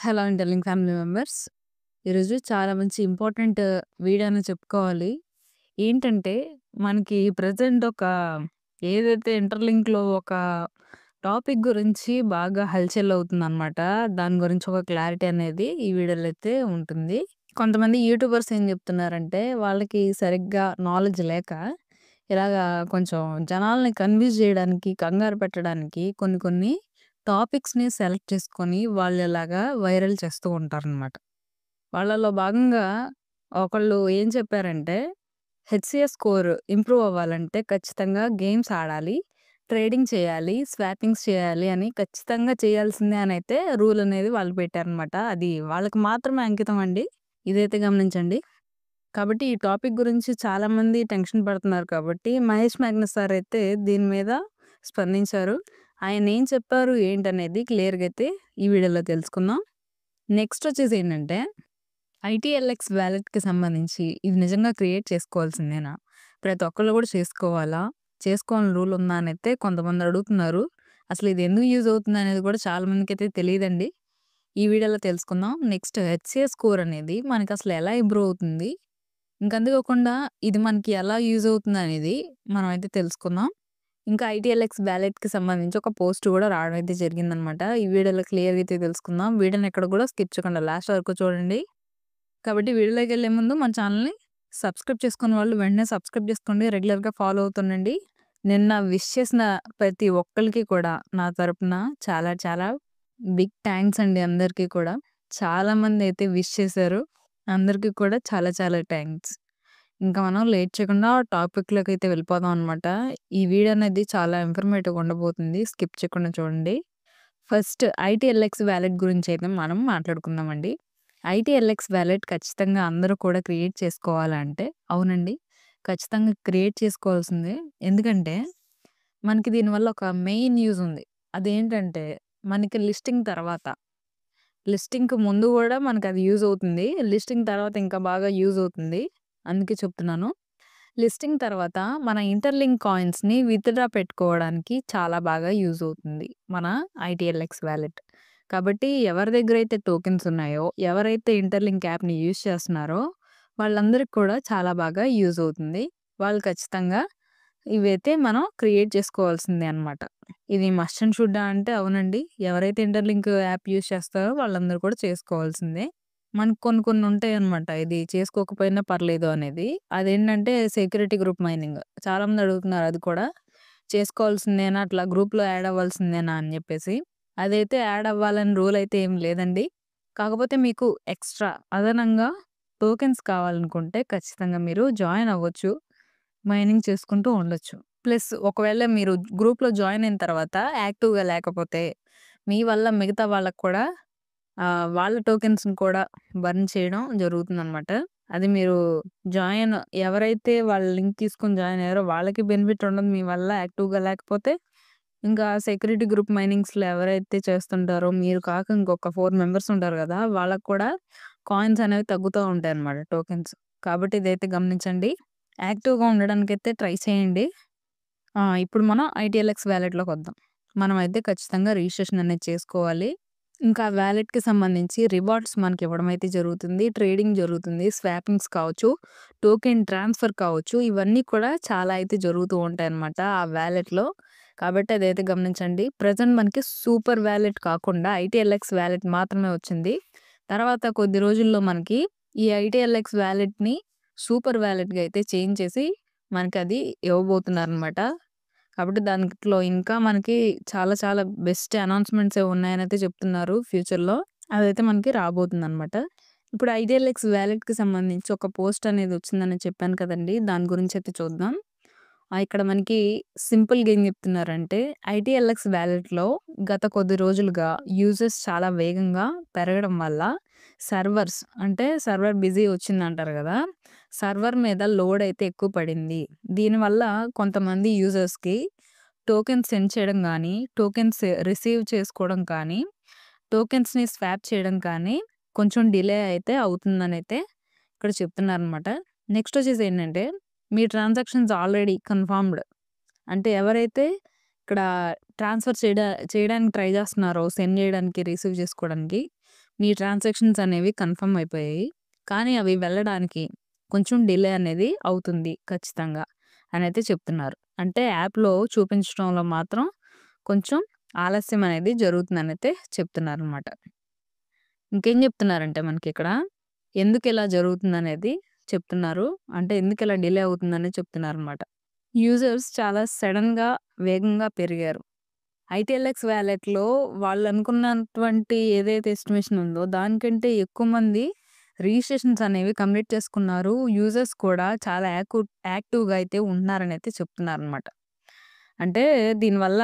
Hello and telling family members. ఈరోజు చాలా మంచి ఇంపార్టెంట్ వీడియో అని చెప్పుకోవాలి. ఏంటంటే మనకి ప్రెజెంట్ ఏదైతే ఇంటర్‌లింక్‌లో ఒక టాపిక్ గురించి బాగా హల్చల్ అవుతుందనమాట. దాని గురించి ఒక క్లారిటీ అనేది ఈ వీడియోలో అయితే ఉంటుంది. కొంతమంది యూట్యూబర్స్ ఏం చెప్తున్నారంటే వాళ్ళకి సరిగ్గా నాలెడ్జ్ లేక ఇలాగా కొంచెం జనాల్ని కన్విన్స్ చేయడానికి, కంగారు పెట్టడానికి కొన్ని కొన్ని టాపిక్స్‌ని సెలెక్ట్ చేసుకొని వాళ్ళు ఇలాగా వైరల్ చేస్తూ ఉంటారనమాట. వాళ్ళలో భాగంగా ఒకళ్ళు ఏం చెప్పారంటే, హెచ్‌సీఎస్ స్కోర్ ఇంప్రూవ్ అవ్వాలంటే ఖచ్చితంగా గేమ్స్ ఆడాలి, ట్రేడింగ్ చేయాలి, స్వాపింగ్స్ చేయాలి అని ఖచ్చితంగా చేయాల్సిందే అనైతే రూల్ అనేది వాళ్ళు పెట్టారనమాట. అది వాళ్ళకి మాత్రమే అంకితం అండి. ఇదైతే గమనించండి. కాబట్టి ఈ టాపిక్ గురించి చాలామంది టెన్షన్ పడుతున్నారు కాబట్టి, మహేష్ మ్యాగ్నస్ సార్ అయితే దీని మీద స్పందించారు. ఆయన ఏం చెప్పారు ఏంటనేది క్లియర్‌గా అయితే ఈ వీడియోలో తెలుసుకుందాం. నెక్స్ట్ వచ్చేసి ఏంటంటే, ఐటీఎల్ఎక్స్ వాలెట్‌కి సంబంధించి ఇది నిజంగా క్రియేట్ చేసుకోవాల్సిందేనా? ప్రతి ఒక్కళ్ళు కూడా చేసుకోవాలా? చేసుకోవాలని రూల్ ఉందా అనైతే కొంతమంది అడుగుతున్నారు. అసలు ఇది ఎందుకు యూజ్ అవుతుంది అనేది కూడా చాలా మందికైతే తెలీదండి. ఈ వీడియోలో తెలుసుకుందాం. నెక్స్ట్ హెచ్‌సీఎస్ స్కోర్ అనేది మనకి అసలు ఎలా ఇంప్రూవ్ అవుతుంది? ఇంక అంతేకాకుండా ఇది మనకి ఎలా యూజ్ అవుతుందనేది మనమైతే తెలుసుకుందాం. ఇంకా ఐటీఎల్ఎక్స్ వాలెట్‌కి సంబంధించి ఒక పోస్ట్ కూడా రావడం అయితే జరిగిందనమాట. ఈ వీడియోలో క్లియర్‌గా అయితే తెలుసుకుందాం. వీడియోని ఎక్కడ కూడా స్కిప్ చేయకుండా లాస్ట్ వరకు చూడండి. కాబట్టి వీడియోలోకెళ్ళే ముందు మన ఛానల్‌ని సబ్స్క్రైబ్ చేసుకున్న వాళ్ళు వెంటనే సబ్స్క్రైబ్ చేసుకోండి. రెగ్యులర్‌గా ఫాలో అవుతుండండి. నిన్న విష్ చేసిన ప్రతి ఒక్కళ్ళకి కూడా నా తరపున చాలా చాలా బిగ్ థాంక్స్ అండి అందరికీ కూడా. చాలామంది అయితే విష్ చేశారు. అందరికీ కూడా చాలా చాలా థాంక్స్. ఇంకా మనం లేట్ చేయకుండా టాపిక్‌లోకైతే వెళ్ళిపోదాం అనమాట. ఈ వీడియో అనేది చాలా ఇన్ఫర్మేటివ్‌గా ఉండబోతుంది. స్కిప్ చేయకుండా చూడండి. ఫస్ట్ ఐటీఎల్ఎక్స్ వాలెట్ గురించైతే మనం మాట్లాడుకుందామండి. ఐటీఎల్ఎక్స్ వాలెట్ ఖచ్చితంగా అందరూ కూడా క్రియేట్ చేసుకోవాలా అంటే, అవునండి. ఖచ్చితంగా క్రియేట్ చేసుకోవాల్సిందే. ఎందుకంటే, మనకి దీనివల్ల ఒక మెయిన్ యూజ్ ఉంది. అదేంటంటే, మనకి లిస్టింగ్‌కి ముందు గూడా మనకది యూజ్ అవుతుంది. లిస్టింగ్ తర్వాత ఇంకా బాగా యూజ్ అవుతుంది. అందుకే చెప్తున్నాను. లిస్టింగ్ తర్వాత మన ఇంటర్‌లింక్ కాయిన్స్‌ని విత్‌డ్రా పెట్టుకోవడానికి చాలా బాగా యూజ్ అవుతుంది. మన ఐటీఎల్ఎక్స్ వాలెట్. కాబట్టి ఎవరి దగ్గరైతే టోకెన్స్ ఉన్నాయో, ఎవరైతే ఇంటర్‌లింక్ యాప్‌ని యూజ్ చేస్తున్నారో వాళ్ళందరికి కూడా చాలా బాగా యూజ్ అవుతుంది. వాళ్ళు ఖచ్చితంగా ఇవైతే మనం క్రియేట్ చేసుకోవాల్సిందే అన్నమాట. ఇది మస్ట్ అండ్ షుడ్డా అంటే అవునండి. ఎవరైతే ఇంటర్‌లింక్ యాప్ యూజ్ చేస్తారో వాళ్ళందరూ కూడా చేసుకోవాల్సిందే. మనకు కొన్ని కొన్ని ఉంటాయన్నమాట. ఇది చేసుకోకపోయినా పర్లేదు అనేది. అదేంటంటే సెక్యూరిటీ గ్రూప్ మైనింగ్. చాలామంది అడుగుతున్నారు అది కూడా. చేసుకోవాల్సిందేనా? అట్లా గ్రూప్‌లో యాడ్ అవ్వాల్సిందేనా అని జెప్పేసి. అదైతే యాడ్ అవ్వాలని రూల్ అయితే ఏం లేదండి. కాకపోతే మీకు ఎక్స్‌ట్రా అదనంగా టోకెన్స్ కావాలనుకుంటే ఖచ్చితంగా మీరు జాయిన్ అవ్వచ్చు. మైనింగ్ చేసుకుంటూ ఉండొచ్చు. ప్లస్ ఒకవేళ మీరు గ్రూప్‌లో జాయిన్ అయిన తర్వాత యాక్టివ్‌గా లేకపోతే మీ వల్ల మిగతా వాళ్ళకి కూడా వాళ్ళ టోకెన్స్‌ని కూడా బర్న్ చేయడం జరుగుతుందనమాట. అది మీరు జాయిన్ ఎవరైతే వాళ్ళ లింక్ తీసుకొని జాయిన్ అయ్యారో వాళ్ళకి బెనిఫిట్ ఉండదు మీ వల్ల యాక్టివ్‌గా లేకపోతే. ఇంకా సెక్యూరిటీ గ్రూప్ మైనింగ్స్‌లో ఎవరైతే చేస్తుంటారో మీరు కాక ఇంకొక 4 మెంబర్స్ ఉంటారు గదా! వాళ్ళకి కూడా కాయిన్స్ అనేవి తగ్గుతా ఉంటాయన్నమాట టోకెన్స్. కాబట్టి ఇదైతే గమనించండి. యాక్టివ్‌గా ఉండడానికైతే ట్రై చేయండి. ఇప్పుడు మనం ఐటీఎల్ఎక్స్ వాలెట్‌లోకొద్దాం. మనమైతే ఖచ్చితంగా రిజిస్ట్రేషన్ అనేది చేసుకోవాలి. ఇంకా వాలెట్‌కి సంబంధించి రివార్డ్స్ మనకివ్వడం అయితే జరుగుతుంది. ట్రేడింగ్ జరుగుతుంది. స్వాపింగ్స్ కావచ్చు, టోకెన్ ట్రాన్స్‌ఫర్ కావచ్చు. ఇవన్నీ కూడా చాలా అయితే జరుగుతూ ఉంటాయన్నమాట ఆ వాలెట్‌లో. కాబట్టి అదైతే గమనించండి. ప్రెజెంట్ మనకి సూపర్ వాలెట్ కాకుండా ఐటీఎల్ఎక్స్ వాలెట్ మాత్రమే వచ్చింది. తర్వాత కొద్ది రోజుల్లో మనకి ఈ ఐటీఎల్ఎక్స్ వాలెట్‌ని సూపర్ వాలెట్‌గా అయితే చేంజ్ చేసి మనకది ఇవ్వబోతున్నారనమాట. కాబట్టి దాంట్లో ఇంకా మనకి చాలా చాలా బెస్ట్ అనౌన్స్‌మెంట్సే ఉన్నాయనైతే చెప్తున్నారు ఫ్యూచర్‌లో. అదైతే మనకి రాబోతుందనమాట. ఇప్పుడు ఐటీఎల్ఎక్స్ వాలెట్‌కి సంబంధించి ఒక పోస్ట్ అనేది వచ్చిందని చెప్పాను కదండీ! దాని గురించైతే చూద్దాం. ఇక్కడ మనకి సింపుల్‌గా ఏం చెప్తున్నారంటే ఐటీఎల్ఎక్స్ వాలెట్‌లో గత కొద్ది రోజులుగా యూజర్స్ చాలా వేగంగా పెరగడం వల్ల సర్వర్ బిజీ వచ్చిందంటారు గదా! సర్వర్ మీద లోడ్ అయితే ఎక్కువ పడింది. దీనివల్ల కొంతమంది యూజర్స్‌కి టోకెన్స్ సెండ్ చేయడం గానీ, టోకెన్స్ రిసీవ్ చేసుకోవడం కానీ, టోకెన్స్‌ని స్వాప్ చేయడం కానీ కొంచెం డిలే అయితే అవుతుందనైతే ఇక్కడ చెప్తున్నారనమాట. నెక్స్ట్ వచ్చేసి ఏంటంటే మీ ట్రాన్సాక్షన్స్ ఆల్రెడీ కన్ఫర్మ్డ్. అంటే ఎవరైతే ఇక్కడ ట్రాన్స్‌ఫర్ చేయడానికి ట్రై చేస్తున్నారో సెండ్ చేయడానికి, రిసీవ్ చేసుకోవడానికి మీ ట్రాన్సాక్షన్స్ అనేవి కన్ఫర్మ్ అయిపోయాయి. కానీ అవి వెళ్ళడానికి కొంచెం డిలే అనేది అవుతుంది ఖచ్చితంగా అనైతే చెప్తున్నారు. అంటే యాప్‌లో చూపించడంలో మాత్రం కొంచెం ఆలస్యం అనేది జరుగుతుందనైతే చెప్తున్నారనమాట. ఇంకేం చెప్తున్నారంటే మనకిక్కడ ఎందుకిలా జరుగుతుందనేది చెప్తున్నారు. అంటే ఎందుకిలా డిలే అవుతుందని చెప్తున్నారనమాట. యూజర్స్ చాలా సడెన్‌గా, వేగంగా పెరిగారు. ఐటీఎల్ఎక్స్ వాలెట్‌లో వాళ్ళనుకున్నటువంటి ఏదైతే ఎస్టిమేషన్ ఉందో దానికంటే ఎక్కువ మంది రిజిస్ట్రేషన్స్ అనేవి కంప్లీట్ చేసుకున్నారు. యూజర్స్ కూడా చాలా యాక్టివ్‌గా అయితే ఉంటున్నారనైతే చెప్తున్నారనమాట. అంటే దీనివల్ల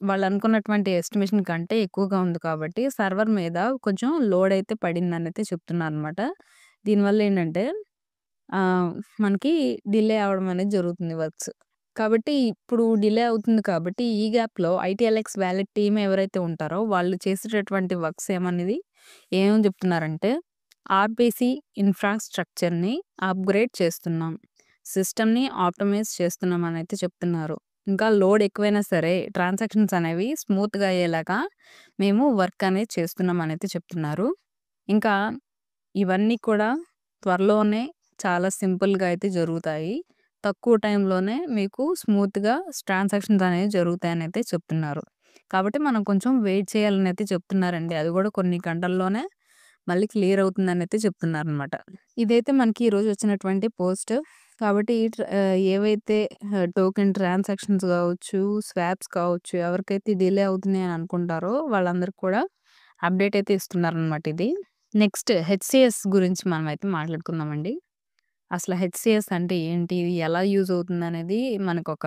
వాళ్ళనుకున్నటువంటి ఎస్టిమేషన్ కంటే ఎక్కువగా ఉంది కాబట్టి సర్వర్ మీద కొంచెం లోడ్ అయితే పడిందనైతే చెప్తున్నారనమాట. దీనివల్ల ఏంటంటే ఆహ్, మనకి డిలే అవ్వడం అనేది జరుగుతుంది వర్క్స్. కాబట్టి ఇప్పుడు డిలే అవుతుంది కాబట్టి ఈ గ్యాప్‌లో ఐటీఎల్ఎక్స్ వాలెట్ టీమ్ ఎవరైతే ఉంటారో వాళ్ళు చేసేటటువంటి వర్క్స్ ఏమని చెప్తున్నారంటే ఆర్‌బీసీ ఇన్‌ఫ్రాస్ట్రక్చర్‌ని అప్‌గ్రేడ్ చేస్తున్నాం. సిస్టమ్‌ని ఆప్టిమైజ్ చేస్తున్నాం అనైతే చెప్తున్నారు. ఇంకా లోడ్ ఎక్కువైనా సరే ట్రాన్సాక్షన్స్ అనేవి స్మూత్‌గా అయ్యేలాగా మేము వర్క్ అనేది చేస్తున్నాం అనైతే చెప్తున్నారు. ఇంకా ఇవన్నీ కూడా త్వరలోనే చాలా సింపుల్‌గా అయితే జరుగుతాయి. తక్కువ టైంలోనే మీకు స్మూత్‌గా ట్రాన్సాక్షన్స్ అనేవి జరుగుతాయనైతే చెప్తున్నారు. కాబట్టి మనం కొంచెం వెయిట్ చేయాలనైతే చెప్తున్నారండి. అది కూడా కొన్ని గంటల్లోనే మళ్ళీ క్లియర్ అవుతుందనైతే చెప్తున్నారనమాట. ఇదైతే మనకి ఈరోజు వచ్చినటువంటి పోస్ట్. కాబట్టి ఏవైతే టోకెన్ ట్రాన్సాక్షన్స్ కావచ్చు, స్వాప్స్ కావచ్చు, ఎవరికైతే డిలే అవుతున్నాయి అని అనుకుంటారో వాళ్ళందరికి కూడా అప్డేట్ అయితే ఇస్తున్నారనమాట ఇది. నెక్స్ట్ హెచ్‌సీఎస్ గురించి మనమైతే మాట్లాడుకుందామండి. అసలు హెచ్‌సీఎస్ అంటే ఏంటి? ఇది ఎలా యూజ్ అవుతుందనేది మనకొక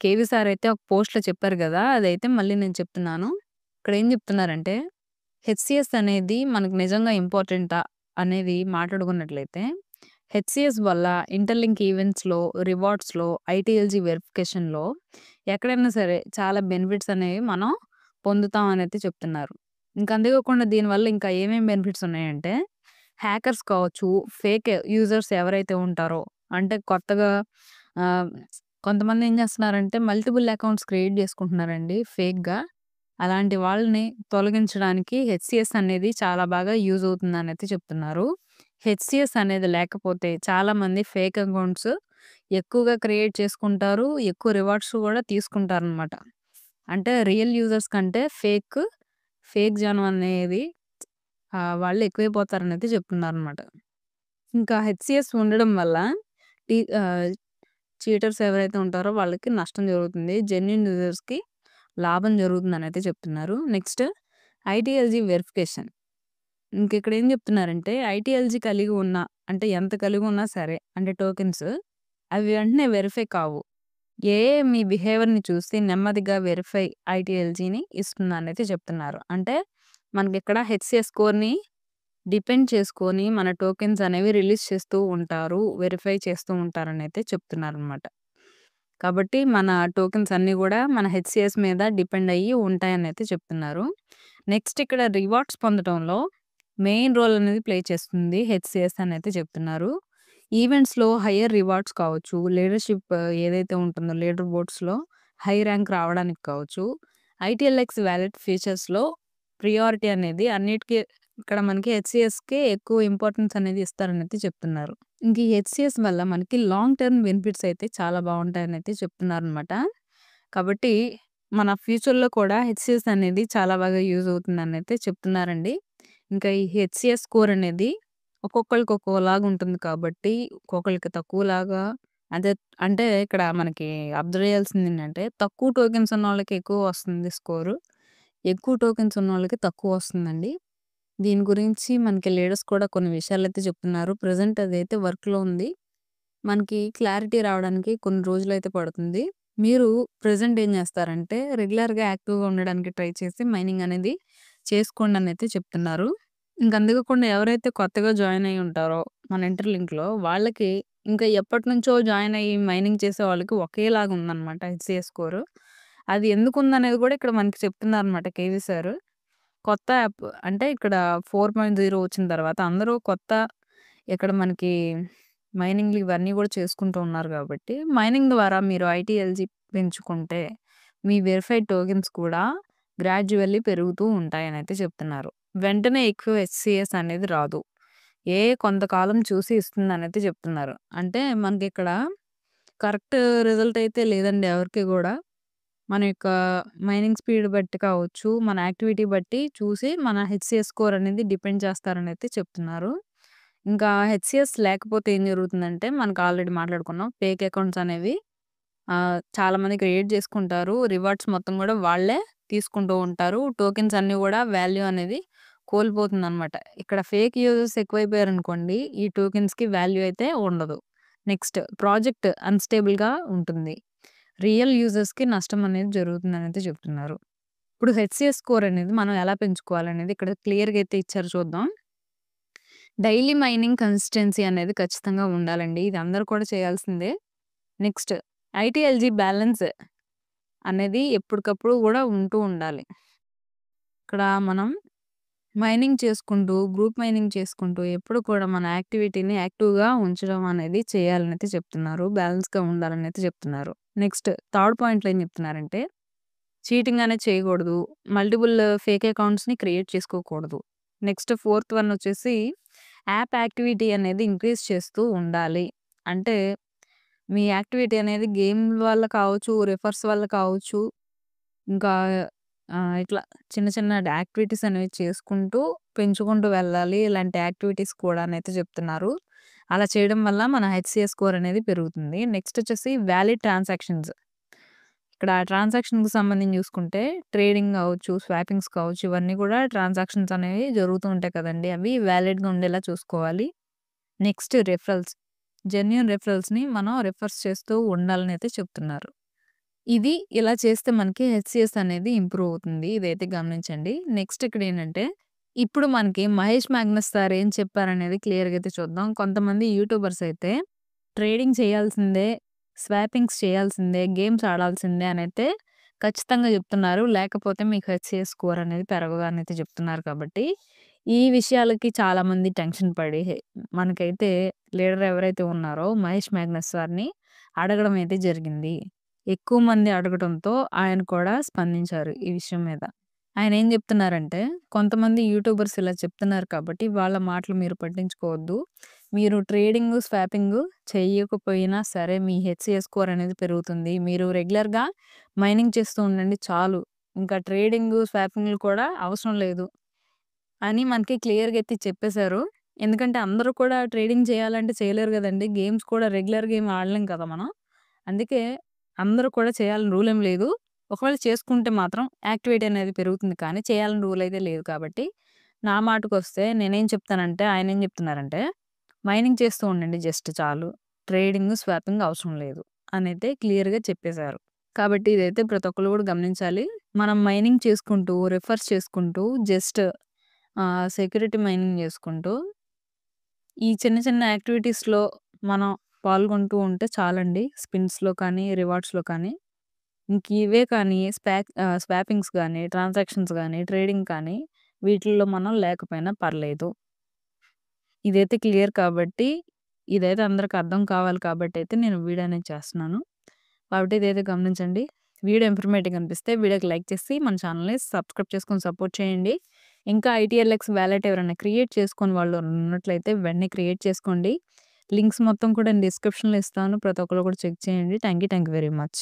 కేవీ సార్ అయితే ఒక పోస్ట్‌లో చెప్పారు గదా! అదైతే మళ్ళీ నేను చెప్తున్నాను. ఇక్కడ ఏం చెప్తున్నారంటే హెచ్‌సీఎస్ అనేది మనకు నిజంగా ఇంపార్టెంటా అనేది మాట్లాడుకున్నట్లయితే హెచ్‌సీఎస్ వల్ల ఇంటర్‌లింక్ ఈవెంట్స్‌లో, రివార్డ్స్‌లో, ఐటీఎల్‌జీ వెరిఫికేషన్‌లో ఎక్కడైనా సరే చాలా బెనిఫిట్స్ అనేవి మనం పొందుతాం అనైతే చెప్తున్నారు. ఇంక అంతే కాకుండా దీనివల్ల ఇంకా ఏమేం బెనిఫిట్స్ ఉన్నాయంటే హ్యాకర్స్ కావచ్చు, ఫేక్ యూజర్స్ ఎవరైతే ఉంటారో అంటే కొత్తగా ఆహ్, కొంతమంది ఏం చేస్తున్నారంటే మల్టిపుల్ అకౌంట్స్ క్రియేట్ చేసుకుంటున్నారండి ఫేక్‌గా. అలాంటి వాళ్ళని తొలగించడానికి హెచ్‌సీఎస్ అనేది చాలా బాగా యూజ్ అవుతుందనైతే చెప్తున్నారు. హెచ్‌సీఎస్ అనేది లేకపోతే చాలామంది ఫేక్ అకౌంట్స్ ఎక్కువగా క్రియేట్ చేసుకుంటారు. ఎక్కువ రివార్డ్స్ కూడా తీసుకుంటారనమాట. అంటే రియల్ యూజర్స్ కంటే ఫేక్ జనం అనేది వాళ్ళు ఎక్కువైపోతారనైతే చెప్తున్నారనమాట. ఇంకా హెచ్‌సీఎస్ ఉండడం వల్ల టీ ఆహ్, చీటర్స్ ఎవరైతే ఉంటారో వాళ్ళకి నష్టం జరుగుతుంది. జెన్యూన్ యూజర్స్‌కి లాభం జరుగుతుందనైతే చెప్తున్నారు. Next ITLG verification. ఇంకిక్కడ ఏం చెప్తున్నారంటే ఐటీఎల్‌జీ కలిగి ఉన్న అంటే ఎంత కలిగి ఉన్నా సరే అంటే టోకెన్స్ అవి వెంటనే వెరిఫై కావు. ఏఐ మీ బిహేవియర్‌ని చూసి నెమ్మదిగా వెరిఫై ఐటీఎల్‌జీని ఇస్తుందనైతే చెప్తున్నారు. అంటే మనకిక్కడ హెచ్‌సీఎస్ స్కోర్‌ని డిపెండ్ చేసుకొని మన టోకెన్స్ అనేవి రిలీజ్ చేస్తూ ఉంటారు. వెరిఫై చేస్తూ ఉంటారనైతే చెప్తున్నారనమాట. కాబట్టి మన టోకెన్స్ అన్నీ గూడా మన హెచ్‌సీఎస్ మీద డిపెండ్ అయ్యి ఉంటాయనైతే చెప్తున్నారు. నెక్స్ట్ ఇక్కడ రివార్డ్స్ పొందటంలో మెయిన్ రోల్ అనేది ప్లే చేస్తుంది హెచ్‌సీఎస్ అనైతే చెప్తున్నారు. ఈవెంట్స్‌లో హైయర్ రివార్డ్స్ కావచ్చు, లీడర్‌షిప్ ఏదైతే ఉంటుందో లీడర్ బోర్డ్స్‌లో హై ర్యాంక్ రావడానికి కావచ్చు, ఐటీఎల్ఎక్స్ వాలెట్ ఫీచర్స్‌లో ప్రియారిటీ అనేది అన్నిటికి ఇక్కడ మనకి హెచ్‌సీఎస్‌కే ఎక్కువ ఇంపార్టెన్స్ అనేది ఇస్తారనైతే చెప్తున్నారు. ఇంక ఈ హెచ్‌సీఎస్ వల్ల మనకి లాంగ్ టర్మ్ బెనిఫిట్స్ అయితే చాలా బావుంటాయనైతే చెప్తున్నారనమాట. కాబట్టి మన ఫ్యూచర్‌లో కూడా హెచ్‌సీఎస్ అనేది చాలా బాగా యూజ్ అవుతుందనైతే చెప్తున్నారండి. ఇంకా ఈ హెచ్‌సీఎస్ స్కోర్ అనేది ఒక్కొక్కళ్ళకి ఒక్కోలాగా ఉంటుంది కాబట్టి, ఒక్కొక్కళ్ళకి తక్కువలాగా అదే అంటే ఇక్కడ మనకి అబ్జర్వ్ చేయాల్సిందేంటంటే తక్కువ టోకెన్స్ ఉన్నోళ్ళకి ఎక్కువ వస్తుంది స్కోరు. ఎక్కువ టోకెన్స్ ఉన్నోళ్ళకి తక్కువ వస్తుందండి. దీని గురించి మనకి లీడర్స్ కూడా కొన్ని విషయాలైతే చెప్తున్నారు. ప్రెజెంట్ అదైతే వర్క్‌లో ఉంది. మనకి క్లారిటీ రావడానికి కొన్ని రోజులైతే పడుతుంది. మీరు ప్రెజెంట్ ఏం చేస్తారంటే రెగ్యులర్‌గా యాక్టివ్‌గా ఉండడానికి ట్రై చేసి మైనింగ్ అనేది చేసుకోండనైతే చెప్తున్నారు. ఇంక అంతేకాకుండా ఎవరైతే కొత్తగా జాయిన్ అయ్యి ఉంటారో మన ఇంటర్‌లింక్‌లో వాళ్ళకి ఇంకా ఎప్పటినుంచో జాయిన్ అయ్యి మైనింగ్ చేసే వాళ్ళకి ఒకేలాగా ఉందన్నమాట హెచ్‌సీఎస్ స్కోరు. అది ఎందుకుందనేది కూడా ఇక్కడ మనకి చెప్తున్నారన్నమాట కేవీ సారు. కొత్త యాప్ అంటే ఇక్కడ 4.0 వచ్చిన తర్వాత అందరూ కొత్త ఇక్కడ మనకి మైనింగ్‌లు ఇవన్నీ గూడా చేసుకుంటూ ఉన్నారు గాబట్టి, మైనింగ్ ద్వారా మీరు ఐటీఎల్‌జీ పెంచుకుంటే, మీ వెరిఫైడ్ టోకెన్స్ కూడా గ్రాడ్యుయల్లీ పెరుగుతూ ఉంటాయనైతే చెప్తున్నారు. వెంటనే ఎక్కువ హెచ్‌సీఎస్ అనేది రాదు. కొంతకాలం చూసి ఇస్తుందనైతే చెప్తున్నారు. అంటే మనకిక్కడ కరెక్ట్ రిజల్ట్ అయితే లేదండి ఎవరికీ గూడా. మన యొక్క మైనింగ్ స్పీడ్ బట్టి కావచ్చు, మన యాక్టివిటీ బట్టి చూసి మన హెచ్‌సీఎస్ స్కోర్ అనేది డిపెండ్ చేస్తారనైతే చెప్తున్నారు. ఇంకా హెచ్‌సీఎస్ లేకపోతే ఏం జరుగుతుందంటే మనకు ఆల్రెడీ మాట్లాడుకున్నాం. ఫేక్ అకౌంట్స్ అనేవి చాలామంది క్రియేట్ చేసుకుంటారు. రివార్డ్స్ మొత్తం గూడా వాళ్ళే తీసుకుంటూ ఉంటారు. టోకెన్స్ అన్నీ గూడా వాల్యూ అనేది కోల్పోతుందనమాట. ఇక్కడ ఫేక్ యూజర్స్ ఎక్కువైపోయారనుకోండి, ఈ టోకెన్స్‌కి వాల్యూ అయితే ఉండదు. నెక్స్ట్ ప్రాజెక్ట్ అన్‌స్టేబుల్‌గా ఉంటుంది. రియల్ యూజర్స్‌కి నష్టం అనేది జరుగుతుందనైతే చెప్తున్నారు. ఇప్పుడు హెచ్‌సీఎస్ స్కోర్ అనేది మనం ఎలా పెంచుకోవాలనేది ఇక్కడ క్లియర్‌గా అయితే ఇచ్చారు చూద్దాం. డైలీ మైనింగ్ కన్సిస్టెన్సీ అనేది ఖచ్చితంగా ఉండాలండి. ఇది అందరూ కూడా చేయాల్సిందే. నెక్స్ట్ ఐటీఎల్జీ బ్యాలెన్స్ అనేది ఎప్పటికప్పుడు గూడా ఉంటూ ఉండాలి. ఇక్కడ మనం మైనింగ్ చేసుకుంటూ, గ్రూప్ మైనింగ్ చేసుకుంటూ ఎప్పుడు కూడా మన యాక్టివిటీని యాక్టివ్‌గా ఉంచడం అనేది చేయాలనైతే చెప్తున్నారు. బ్యాలెన్స్‌గా ఉండాలనైతే చెప్తున్నారు. నెక్స్ట్ థర్డ్ పాయింట్‌లో ఏం చెప్తున్నారంటే, చీటింగ్ అనేది చేయకూడదు. మల్టిపుల్ ఫేక్ అకౌంట్స్‌ని క్రియేట్ చేసుకోకూడదు. నెక్స్ట్ ఫోర్త్ వన్ వచ్చేసి యాప్ యాక్టివిటీ అనేది ఇంక్రీజ్ చేస్తూ ఉండాలి. అంటే మీ యాక్టివిటీ అనేది గేమ్ వల్ల కావచ్చు, రిఫర్స్ వల్ల కావచ్చు, ఇంకా ఇట్లా చిన్న చిన్న యాక్టివిటీస్ అనేవి చేసుకుంటూ, పెంచుకుంటూ వెళ్ళాలి. ఇలాంటి యాక్టివిటీస్ కూడానైతే చెప్తున్నారు. అలా చేయడం వల్ల మన హెచ్‌సీఎస్ స్కోర్ అనేది పెరుగుతుంది. నెక్స్ట్ వచ్చేసి వాలిడ్ ట్రాన్సాక్షన్స్. ఇక్కడ ట్రాన్సాక్షన్‌కి సంబంధించి చూసుకుంటే ట్రేడింగ్ కావచ్చు, స్వాపింగ్స్ కావచ్చు, ఇవన్నీ కూడా ట్రాన్సాక్షన్స్ అనేవి జరుగుతూ ఉంటాయి కదండీ! అవి వాలిడ్‌గా ఉండేలా చూసుకోవాలి. Next referrals. జెన్యూన్ రిఫరల్స్‌ని మనం రిఫర్స్ చేస్తూ ఉండాలని అయితే చెప్తున్నారు. ఇది ఇలా చేస్తే మనకి హెచ్‌సీఎస్ అనేది ఇంప్రూవ్ అవుతుంది. ఇదైతే గమనించండి. నెక్స్ట్ ఇక్కడేంటంటే, ఇప్పుడు మనకి 'మహేష్ మ్యాగ్నస్' సార్ ఏం చెప్పారనేది క్లియర్‌గా అయితే చూద్దాం. కొంతమంది యూట్యూబర్స్ అయితే ట్రేడింగ్ చేయాల్సిందే, స్వాపింగ్స్ చేయాల్సిందే, గేమ్స్ ఆడాల్సిందే అనైతే ఖచ్చితంగా చెప్తున్నారు. లేకపోతే మీకు హెచ్‌సీఎస్ స్కోర్ అనేది పెరగదు అనైతే చెప్తున్నారు కాబట్టి, ఈ విషయాలకి చాలామంది టెన్షన్ పడి మనకైతే లీడర్ ఎవరైతే ఉన్నారో 'మహేష్ మ్యాగ్నస్' సార్‌ని అడగడం అయితే జరిగింది. ఎక్కువ మంది అడగడంతో ఆయన కూడా స్పందించారు ఈ విషయం మీద. ఆయనేం జెప్తున్నారంటే, కొంతమంది యూట్యూబర్స్ ఇలా చెప్తున్నారు కాబట్టి వాళ్ళ మాటలు మీరు పట్టించుకోవద్దు. మీరు ట్రేడింగు, స్వాపింగు చెయ్యకపోయినా సరే మీ హెచ్‌సీఎస్ స్కోర్ అనేది పెరుగుతుంది. మీరు రెగ్యులర్‌గా మైనింగ్ చేస్తూ ఉండండి చాలు. ఇంకా ట్రేడింగు, స్వాపింగ్‌లు కూడా అవసరం లేదు అని మనకి క్లియర్‌గా అయితే చెప్పేశారు. ఎందుకంటే అందరూ కూడా ట్రేడింగ్ చేయాలంటే చేయలేరు గదండీ! గేమ్స్ కూడా రెగ్యులర్‌గా ఏమి ఆడలేం కదా మనం. అందుకే అందరూ కూడా చేయాలని రూల్ ఏం లేదు. ఒకవేళ చేసుకుంటే మాత్రం యాక్టివిటీ అనేది పెరుగుతుంది కానీ చేయాలని రూల్ అయితే లేదు కాబట్టి, నా మాటకొస్తే నేనేం చెప్తానంటే ఆయనేం చెప్తున్నారంటే, మైనింగ్ చేస్తూ ఉండండి జస్ట్ చాలు. ట్రేడింగ్, స్వాపింగ్ అవసరం లేదు అనైతే క్లియర్‌గా చెప్పేశారు. కాబట్టి ఇదైతే ప్రతి ఒక్కళ్ళు కూడా గమనించాలి. మనం మైనింగ్ చేసుకుంటూ, రిఫర్స్ చేసుకుంటూ జస్ట్ సెక్యూరిటీ మైనింగ్ చేసుకుంటూ ఈ చిన్న చిన్న యాక్టివిటీస్‌లో మనం పాల్గొంటూ ఉంటే చాలండి. స్పిన్స్‌లో కానీ, రివార్డ్స్‌లో కానీ. ఇంక ఇవే కానీ స్వాపింగ్స్ గానీ, ట్రాన్సాక్షన్స్ గానీ, ట్రేడింగ్ కానీ వీటిల్లో మనం లేకపోయినా పర్లేదు. ఇదైతే క్లియర్ కాబట్టి, ఇదైతే అందరికి అర్థం కావాలి కాబట్టయితే నేను వీడియో అనేది చేస్తున్నాను. కాబట్టి ఇదైతే గమనించండి. వీడియో ఇన్ఫర్మేటివ్‌గా అనిపిస్తే వీడియోకి లైక్ చేసి మన ఛానెల్‌ని సబ్స్క్రైబ్ చేసుకొని సపోర్ట్ చేయండి. ఇంకా ఐటీఎల్ఎక్స్ వాలెట్ ఎవరైనా క్రియేట్ చేసుకోని వాళ్ళు ఉన్నట్లయితే వెంటనే క్రియేట్ చేసుకోండి. లింక్స్ మొత్తం కూడా నేను డిస్క్రిప్షన్‌లో ఇస్తాను. ప్రతి ఒక్కళ్ళు కూడా చెక్ చేయండి. Thank you very much.